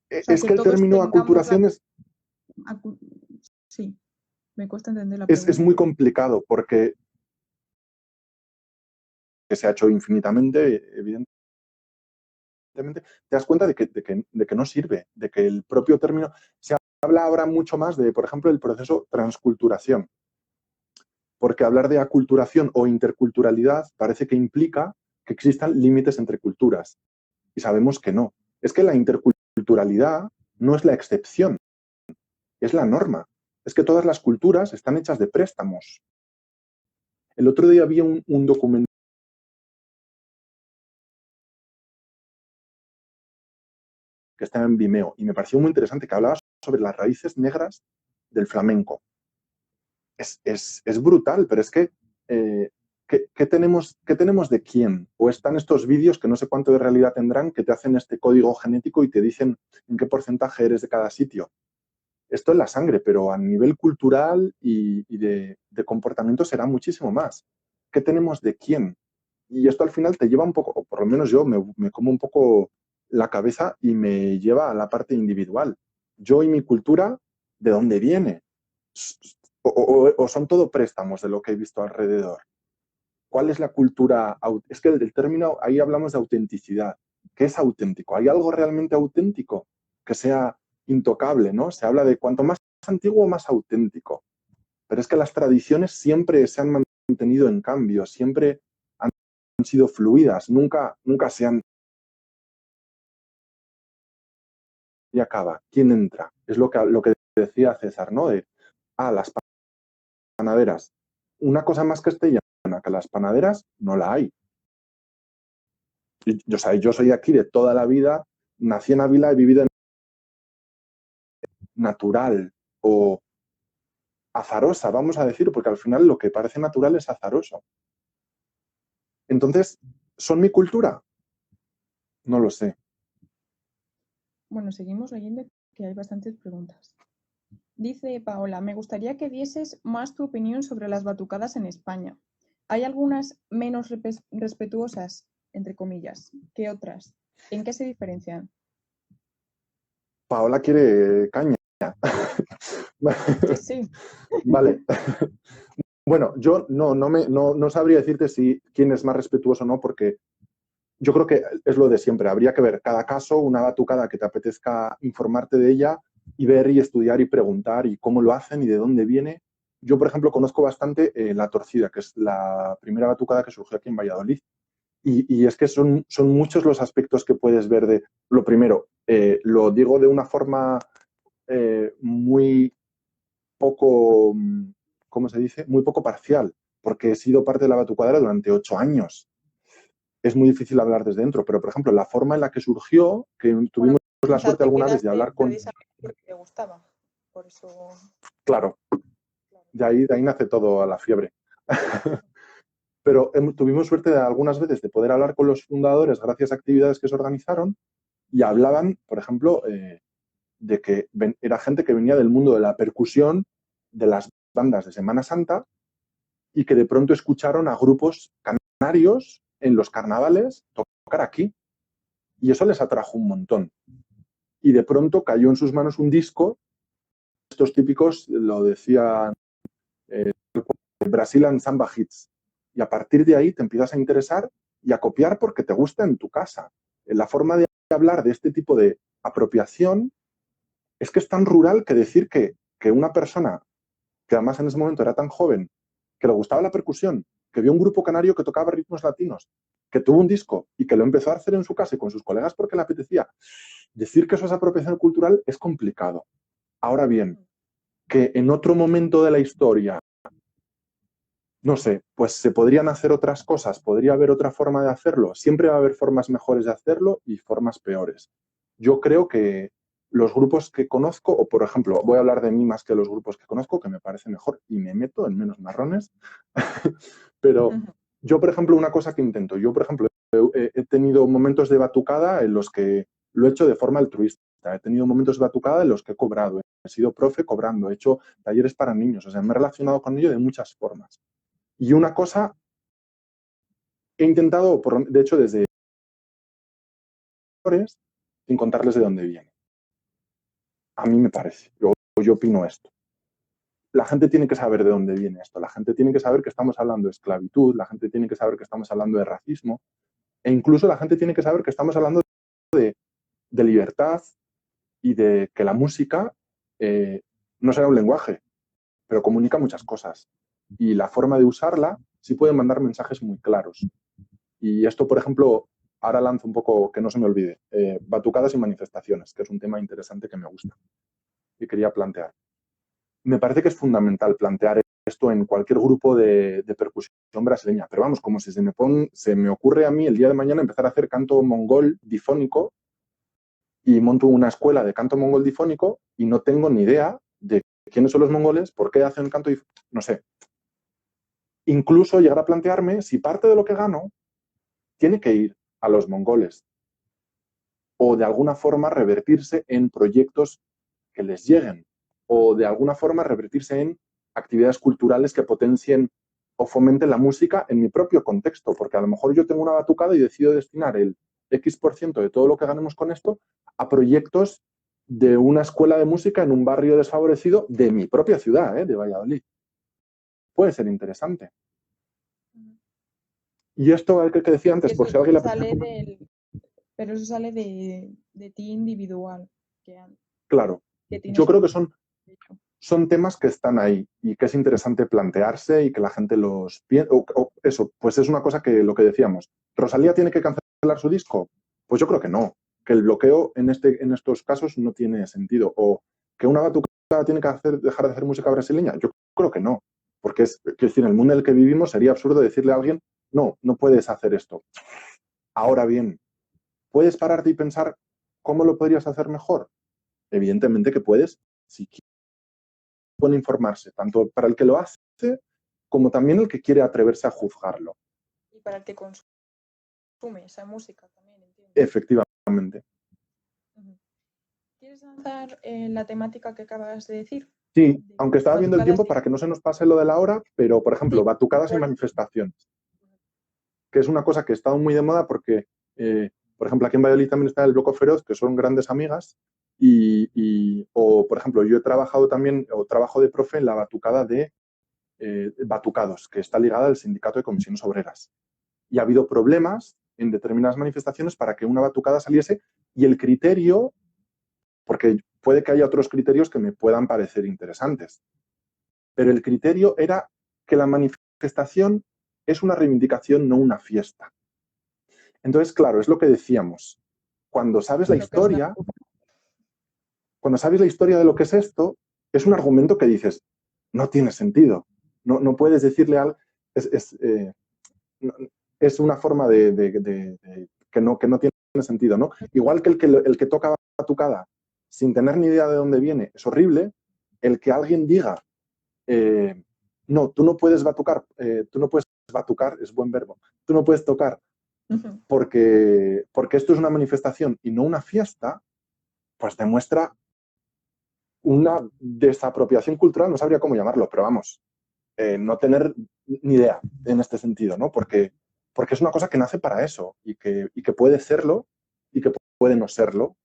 Speaker 2: Es que el término aculturación es...
Speaker 1: Sí, me cuesta entender la pregunta.
Speaker 2: Es muy complicado porque se ha hecho infinitamente, evidentemente, te das cuenta de que no sirve, de que el propio término... Se habla ahora mucho más de, por ejemplo, el proceso transculturación. Porque hablar de aculturación o interculturalidad parece que implica que existan límites entre culturas. Y sabemos que no. Es que la interculturalidad no es la excepción, es la norma. Es que todas las culturas están hechas de préstamos. El otro día vi un documental que está en Vimeo y me pareció muy interesante, que hablaba sobre las raíces negras del flamenco. Es brutal, pero es que ¿qué tenemos de quién? O están estos vídeos que no sé cuánto de realidad tendrán, que te hacen este código genético y te dicen en qué porcentaje eres de cada sitio. Esto es la sangre, pero a nivel cultural y de comportamiento será muchísimo más. ¿Qué tenemos de quién? Y esto al final te lleva un poco, o por lo menos yo me como un poco la cabeza y me lleva a la parte individual. Yo y mi cultura, ¿de dónde viene? ¿O son todo préstamos de lo que he visto alrededor? ¿Cuál es la cultura? Es que el término, ahí hablamos de autenticidad. ¿Qué es auténtico? ¿Hay algo realmente auténtico que sea intocable, ¿no? Se habla de cuanto más antiguo, más auténtico. Pero es que las tradiciones siempre se han mantenido en cambio, siempre han sido fluidas, nunca se han... Y acaba. ¿Quién entra? Es lo que decía César, ¿no? Las panaderas. Una cosa más castellana que las panaderas no la hay. Yo soy aquí de toda la vida, nací en Ávila, he vivido en natural o azarosa, vamos a decir, porque al final lo que parece natural es azaroso. Entonces, ¿son mi cultura? No lo sé.
Speaker 1: Bueno, seguimos leyendo, que hay bastantes preguntas. Dice Paola, me gustaría que dieses más tu opinión sobre las batucadas en España. ¿Hay algunas menos respetuosas, entre comillas, que otras? ¿En qué se diferencian?
Speaker 2: Paola quiere caña.
Speaker 1: Sí, sí.
Speaker 2: Vale. Bueno, yo no sabría decirte quién es más respetuoso o no, porque yo creo que es lo de siempre. Habría que ver cada caso, una batucada que te apetezca informarte de ella y ver y estudiar y preguntar y cómo lo hacen y de dónde viene. Yo, por ejemplo, conozco bastante La Torcida, que es la primera batucada que surgió aquí en Valladolid. Y es que son muchos los aspectos que puedes ver de... Lo primero, lo digo de una forma muy poco, ¿cómo se dice? Muy poco parcial, porque he sido parte de la batucadera durante 8 años. Es muy difícil hablar desde dentro, pero por ejemplo, la forma en la que surgió, que tuvimos la suerte
Speaker 1: Te
Speaker 2: alguna vez de
Speaker 1: quedaste
Speaker 2: hablar con...
Speaker 1: precisamente porque te gustaba. Por eso.
Speaker 2: Claro, de ahí nace todo a la fiebre. Pero tuvimos suerte de algunas veces de poder hablar con los fundadores gracias a actividades que se organizaron y hablaban, por ejemplo, de que era gente que venía del mundo de la percusión, de las bandas de Semana Santa, y que de pronto escucharon a grupos canarios en los carnavales tocar aquí. Y eso les atrajo un montón. Y de pronto cayó en sus manos un disco, estos típicos, lo decía Brazilian Samba Hits. Y a partir de ahí te empiezas a interesar y a copiar porque te gusta en tu casa. La forma de hablar de este tipo de apropiación es que es tan rural que decir que una persona, que además en ese momento era tan joven, que le gustaba la percusión, que vio un grupo canario que tocaba ritmos latinos, que tuvo un disco y que lo empezó a hacer en su casa y con sus colegas porque le apetecía, decir que eso es apropiación cultural es complicado. Ahora bien, que en otro momento de la historia, no sé, pues se podrían hacer otras cosas, podría haber otra forma de hacerlo. Siempre va a haber formas mejores de hacerlo y formas peores. Yo creo que los grupos que conozco, o por ejemplo, voy a hablar de mí más que los grupos que conozco, que me parece mejor y me meto en menos marrones, pero yo, por ejemplo, una cosa que intento, yo, por ejemplo, he tenido momentos de batucada en los que lo he hecho de forma altruista, he tenido momentos de batucada en los que he cobrado, he sido profe cobrando, he hecho talleres para niños, o sea, me he relacionado con ello de muchas formas. Y una cosa, he intentado, de hecho, desde sin contarles de dónde viene. A mí me parece, yo opino esto. La gente tiene que saber de dónde viene esto, la gente tiene que saber que estamos hablando de esclavitud, la gente tiene que saber que estamos hablando de racismo, e incluso la gente tiene que saber que estamos hablando de libertad y de que la música no será un lenguaje, pero comunica muchas cosas. Y la forma de usarla sí puede mandar mensajes muy claros. Y esto, por ejemplo, ahora lanzo un poco, que no se me olvide, batucadas y manifestaciones, que es un tema interesante que me gusta y quería plantear. Me parece que es fundamental plantear esto en cualquier grupo de percusión brasileña, pero vamos, como si se me ocurre a mí el día de mañana empezar a hacer canto mongol difónico y monto una escuela de canto mongol difónico y no tengo ni idea de quiénes son los mongoles, por qué hacen canto difónico, no sé. incluso llegar a plantearme si parte de lo que gano tiene que ir a los mongoles o de alguna forma revertirse en proyectos que les lleguen o de alguna forma revertirse en actividades culturales que potencien o fomenten la música en mi propio contexto, porque a lo mejor yo tengo una batucada y decido destinar el X% de todo lo que ganemos con esto a proyectos de una escuela de música en un barrio desfavorecido de mi propia ciudad, de Valladolid. Puede ser interesante. Y esto que decía antes, por si alguien le apetece...
Speaker 1: Pero eso sale de ti individual.
Speaker 2: Claro, yo creo que son temas que están ahí y que es interesante plantearse y que la gente los piense. Eso, pues es una cosa que lo que decíamos. ¿Rosalía tiene que cancelar su disco? Pues yo creo que no. Que el bloqueo en estos casos no tiene sentido. O que una batucada tiene que dejar de hacer música brasileña. Yo creo que no. Porque es decir, en el mundo en el que vivimos sería absurdo decirle a alguien, no puedes hacer esto. Ahora bien, ¿puedes pararte y pensar cómo lo podrías hacer mejor? Evidentemente que puedes, si quieres. Puede informarse, tanto para el que lo hace como también el que quiere atreverse a juzgarlo.
Speaker 1: Y para el que consume esa música también, entiendo.
Speaker 2: Efectivamente.
Speaker 1: ¿Quieres lanzar la temática que acabas de decir?
Speaker 2: Sí, aunque estaba viendo el tiempo para que no se nos pase lo de la hora, pero, por ejemplo, batucadas y manifestaciones, que es una cosa que ha estado muy de moda porque, por ejemplo, aquí en Valladolid también está el Bloco Feroz, que son grandes amigas, o, por ejemplo, yo he trabajado también, o trabajo de profe en la batucada de Batucados, que está ligada al Sindicato de Comisiones Obreras. Y ha habido problemas en determinadas manifestaciones para que una batucada saliese y el criterio, porque puede que haya otros criterios que me puedan parecer interesantes, pero el criterio era que la manifestación es una reivindicación, no una fiesta. Entonces, claro, es lo que decíamos. Cuando sabes la historia de lo que es esto, es un argumento que dices, no tiene sentido. No puedes decirle algo. Es una forma que no tiene sentido, ¿no? Igual que el que toca batucada sin tener ni idea de dónde viene es horrible, el que alguien diga, no, tú no puedes batucar, es buen verbo, tú no puedes tocar porque esto es una manifestación y no una fiesta, pues demuestra una desapropiación cultural, no sabría cómo llamarlo, pero vamos, no tener ni idea en este sentido, ¿no? Porque es una cosa que nace para eso y que puede serlo y que puede no serlo,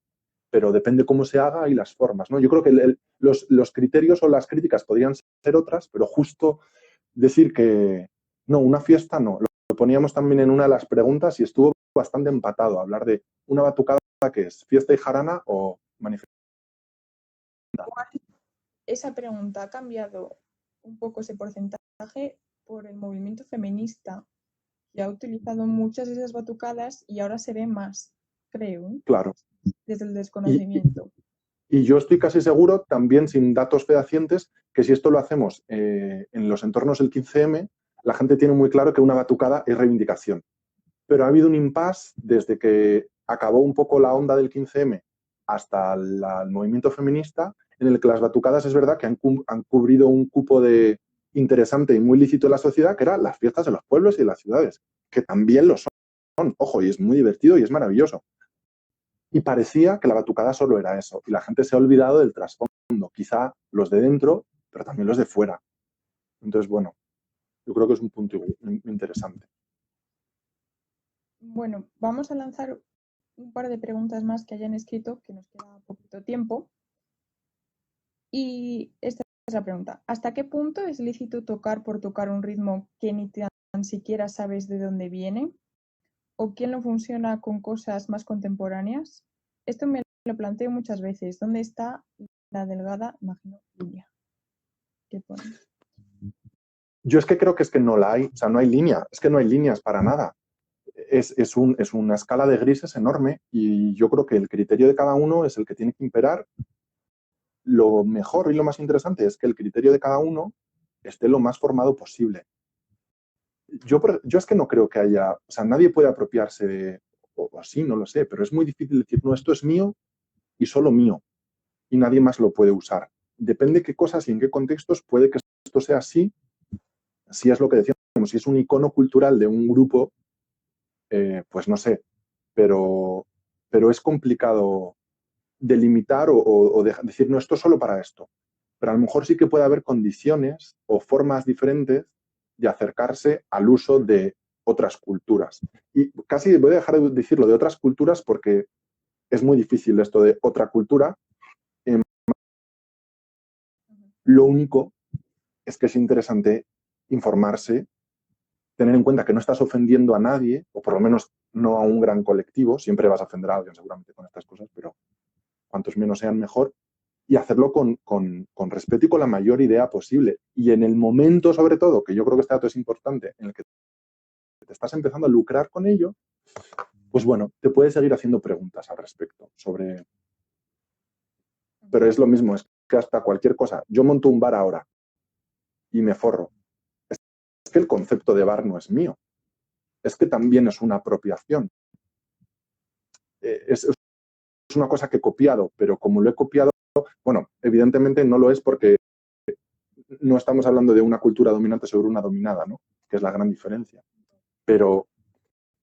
Speaker 2: pero depende cómo se haga y las formas, ¿no? Yo creo que los criterios o las críticas podrían ser otras, pero justo decir que no, una fiesta no. Lo poníamos también en una de las preguntas y estuvo bastante empatado, hablar de una batucada que es fiesta y jarana o manifestación.
Speaker 1: Esa pregunta ha cambiado un poco ese porcentaje por el movimiento feminista, que ha utilizado muchas de esas batucadas y ahora se ve más, creo,
Speaker 2: Claro.
Speaker 1: Desde el desconocimiento.
Speaker 2: Y yo estoy casi seguro, también sin datos fehacientes, que si esto lo hacemos en los entornos del 15M, la gente tiene muy claro que una batucada es reivindicación. Pero ha habido un impasse desde que acabó un poco la onda del 15M hasta el movimiento feminista, en el que las batucadas es verdad que han cubrido un cupo interesante y muy lícito de la sociedad, que eran las fiestas de los pueblos y de las ciudades, que también lo son. Ojo, y es muy divertido y es maravilloso. Y parecía que la batucada solo era eso, y la gente se ha olvidado del trasfondo, quizá los de dentro, pero también los de fuera. Entonces, bueno, yo creo que es un punto interesante.
Speaker 1: Bueno, vamos a lanzar un par de preguntas más que hayan escrito, que nos queda poquito tiempo. Y esta es la pregunta. ¿Hasta qué punto es lícito tocar por tocar un ritmo que ni tan siquiera sabes de dónde viene? ¿O quién no funciona con cosas más contemporáneas? Esto me lo planteo muchas veces. ¿Dónde está la delgada, imagino, línea? ¿Qué pone?
Speaker 2: Yo es que creo que no la hay, o sea, no hay línea, es que no hay líneas para nada. Es una escala de grises enorme y yo creo que el criterio de cada uno es el que tiene que imperar. Lo mejor y lo más interesante es que el criterio de cada uno esté lo más formado posible. Yo es que no creo que haya, o sea, nadie puede apropiarse o así, no lo sé, pero es muy difícil decir, no, esto es mío y solo mío y nadie más lo puede usar. Depende qué cosas y en qué contextos puede que esto sea así, si es lo que decíamos si es un icono cultural de un grupo, pues no sé, pero es complicado delimitar o decir, no, esto es solo para esto. Pero a lo mejor sí que puede haber condiciones o formas diferentes de acercarse al uso de otras culturas. Y casi voy a dejar de decirlo de otras culturas porque es muy difícil esto de otra cultura. Lo único es que es interesante informarse, tener en cuenta que no estás ofendiendo a nadie, o por lo menos no a un gran colectivo. Siempre vas a ofender a alguien seguramente con estas cosas, pero cuantos menos sean mejor, y hacerlo con respeto y con la mayor idea posible. Y en el momento, sobre todo, que yo creo que este dato es importante, en el que te estás empezando a lucrar con ello, pues bueno, te puedes seguir haciendo preguntas al respecto sobre... Pero es lo mismo, es que hasta cualquier cosa. Yo monto un bar ahora y me forro. Es que el concepto de bar no es mío. Es que también es una apropiación. Es una cosa que he copiado, pero como lo he copiado, bueno, evidentemente no lo es porque no estamos hablando de una cultura dominante sobre una dominada, ¿no? Que es la gran diferencia. Pero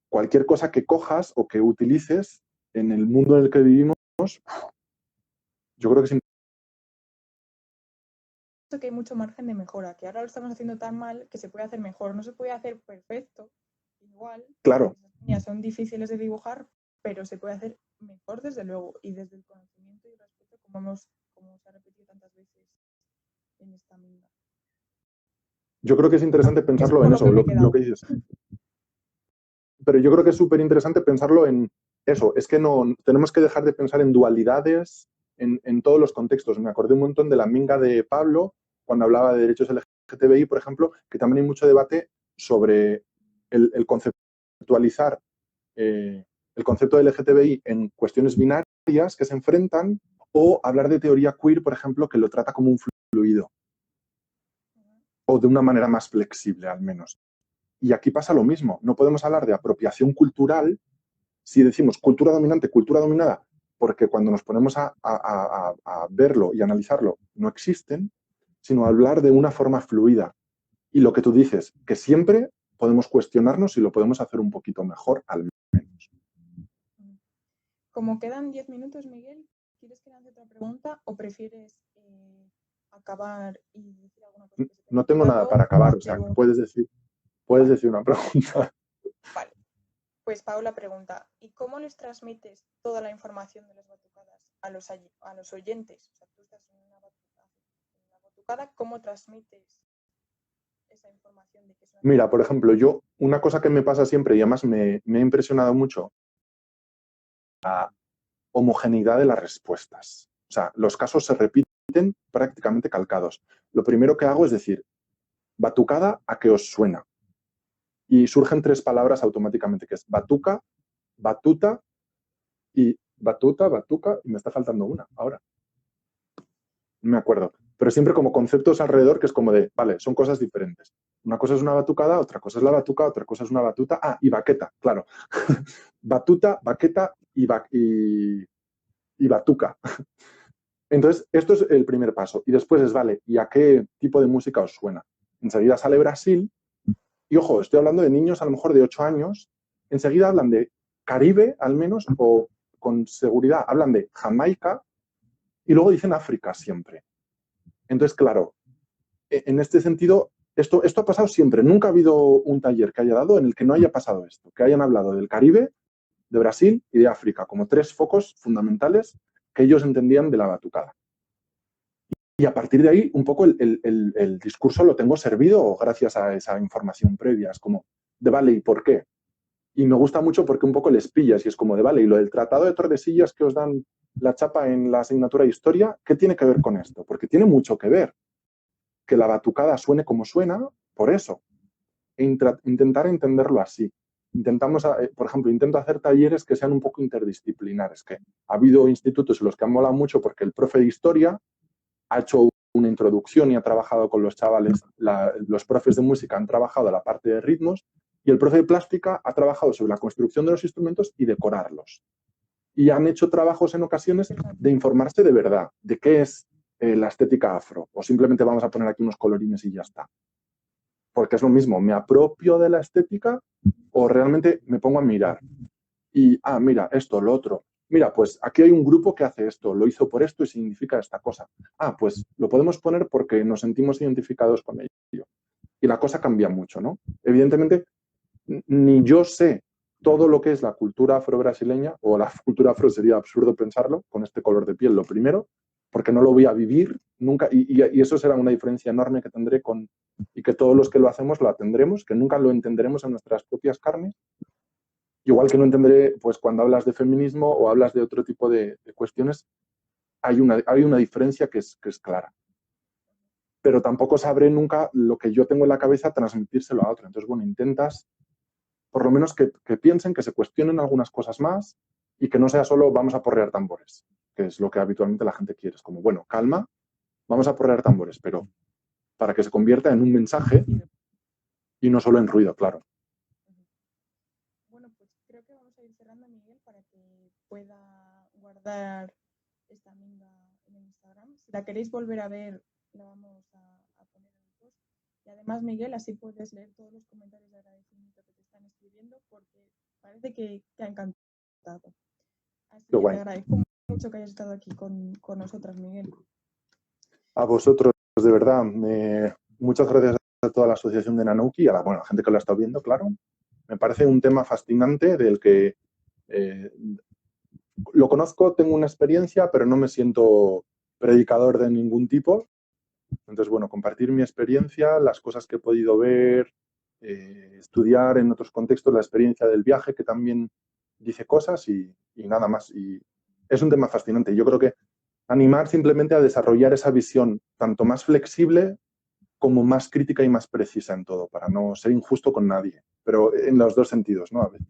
Speaker 2: cualquier cosa que cojas o que utilices en el mundo en el que vivimos, yo creo que es
Speaker 1: que hay mucho margen de mejora, que ahora lo estamos haciendo tan mal que se puede hacer mejor. No se puede hacer perfecto, igual.
Speaker 2: Claro.
Speaker 1: Esas líneas son difíciles de dibujar, pero se puede hacer mejor desde luego y desde el conocimiento y el respeto, como se ha repetido tantas veces en esta minga.
Speaker 2: Yo creo que es interesante pensarlo en eso, lo que dices. Pero yo creo que es súper interesante pensarlo en eso. Es que no tenemos que dejar de pensar en dualidades en todos los contextos. Me acordé un montón de la minga de Pablo cuando hablaba de derechos LGTBI, por ejemplo, que también hay mucho debate sobre el conceptualizar el concepto de LGTBI en cuestiones binarias que se enfrentan o hablar de teoría queer, por ejemplo, que lo trata como un fluido o de una manera más flexible, al menos. Y aquí pasa lo mismo. No podemos hablar de apropiación cultural si decimos cultura dominante, cultura dominada, porque cuando nos ponemos a verlo y analizarlo no existen, sino hablar de una forma fluida. Y lo que tú dices, que siempre podemos cuestionarnos si lo podemos hacer un poquito mejor, al menos.
Speaker 1: Como quedan 10 minutos, Miguel, ¿quieres que lance otra pregunta o prefieres acabar y decir alguna cosa?
Speaker 2: No tengo nada para acabar, o sea, puedes decir una pregunta.
Speaker 1: Vale. Pues Paula pregunta, ¿y cómo les transmites toda la información de las batucadas a los oyentes? O sea, tú estás en una batucada, ¿cómo transmites esa información de que es una...
Speaker 2: Mira, por ejemplo, yo, una cosa que me pasa siempre y además me ha impresionado mucho, la homogeneidad de las respuestas. O sea, los casos se repiten prácticamente calcados. Lo primero que hago es decir, batucada, ¿a qué os suena? Y surgen 3 palabras automáticamente, que es batuca, batuta y batuta, batuca, y me está faltando una ahora. No me acuerdo. Pero siempre como conceptos alrededor que es como de, vale, son cosas diferentes. Una cosa es una batucada, otra cosa es la batuca, otra cosa es una batuta. Ah, y baqueta, claro. Batuta, baqueta y batuca. Entonces, esto es el primer paso. Y después es, vale, ¿y a qué tipo de música os suena? Enseguida sale Brasil. Y ojo, estoy hablando de niños a lo mejor de 8 años. Enseguida hablan de Caribe, al menos, o con seguridad hablan de Jamaica. Y luego dicen África siempre. Entonces, claro, en este sentido, esto ha pasado siempre. Nunca ha habido un taller que haya dado en el que no haya pasado esto. Que hayan hablado del Caribe, de Brasil y de África como 3 focos fundamentales que ellos entendían de la batucada. Y a partir de ahí, un poco el discurso lo tengo servido gracias a esa información previa. Es como, de vale, ¿y por qué? Y me gusta mucho porque un poco les pillas y es como de, vale, y lo del tratado de Tordesillas que os dan la chapa en la asignatura de historia, ¿qué tiene que ver con esto? Porque tiene mucho que ver. Que la batucada suene como suena, por eso. E intentar entenderlo así. Intentamos, por ejemplo, intento hacer talleres que sean un poco interdisciplinares, que ha habido institutos en los que han molado mucho porque el profe de historia ha hecho una introducción y ha trabajado con los chavales, los profes de música han trabajado la parte de ritmos y el profe de plástica ha trabajado sobre la construcción de los instrumentos y decorarlos. Y han hecho trabajos en ocasiones de informarse de verdad, de qué es la estética afro, o simplemente vamos a poner aquí unos colorines y ya está. porque es lo mismo, ¿me apropio de la estética o realmente me pongo a mirar? Y, mira, esto, lo otro. Mira, pues aquí hay un grupo que hace esto, lo hizo por esto y significa esta cosa. Pues lo podemos poner porque nos sentimos identificados con ello. Y la cosa cambia mucho, ¿no? Evidentemente, ni yo sé todo lo que es la cultura afro-brasileña, o la cultura afro sería absurdo pensarlo, con este color de piel, lo primero, porque no lo voy a vivir nunca, y eso será una diferencia enorme que tendré y que todos los que lo hacemos la tendremos, que nunca lo entenderemos en nuestras propias carnes, igual que no entenderé, pues cuando hablas de feminismo o hablas de otro tipo de cuestiones, hay una diferencia que es clara. Pero tampoco sabré nunca lo que yo tengo en la cabeza transmitírselo a otro. Entonces, bueno, intentas por lo menos que piensen, que se cuestionen algunas cosas más y que no sea solo vamos a porrear tambores, que es lo que habitualmente la gente quiere. Es como, bueno, calma, vamos a porrear tambores, pero para que se convierta en un mensaje y no solo en ruido, claro.
Speaker 1: Bueno, pues creo que vamos a ir cerrando, Miguel, para que pueda guardar esta minga en el Instagram. Si la queréis volver a ver, la vamos a poner en el post. Y además, Miguel, así puedes leer todos los comentarios de agradecimiento que te están escribiendo, porque parece que te ha encantado. Así que te agradezco mucho que hayas estado aquí con nosotras, Miguel.
Speaker 2: A vosotros, de verdad, muchas gracias a toda la asociación de Nanouki y a la gente que lo ha estado viendo, claro. Me parece un tema fascinante del que lo conozco, tengo una experiencia, pero no me siento predicador de ningún tipo. Entonces, bueno, compartir mi experiencia, las cosas que he podido ver, estudiar en otros contextos la experiencia del viaje, que también dice cosas y nada más. Y es un tema fascinante. Yo creo que animar simplemente a desarrollar esa visión tanto más flexible como más crítica y más precisa en todo, para no ser injusto con nadie, pero en los dos sentidos, ¿no? A veces.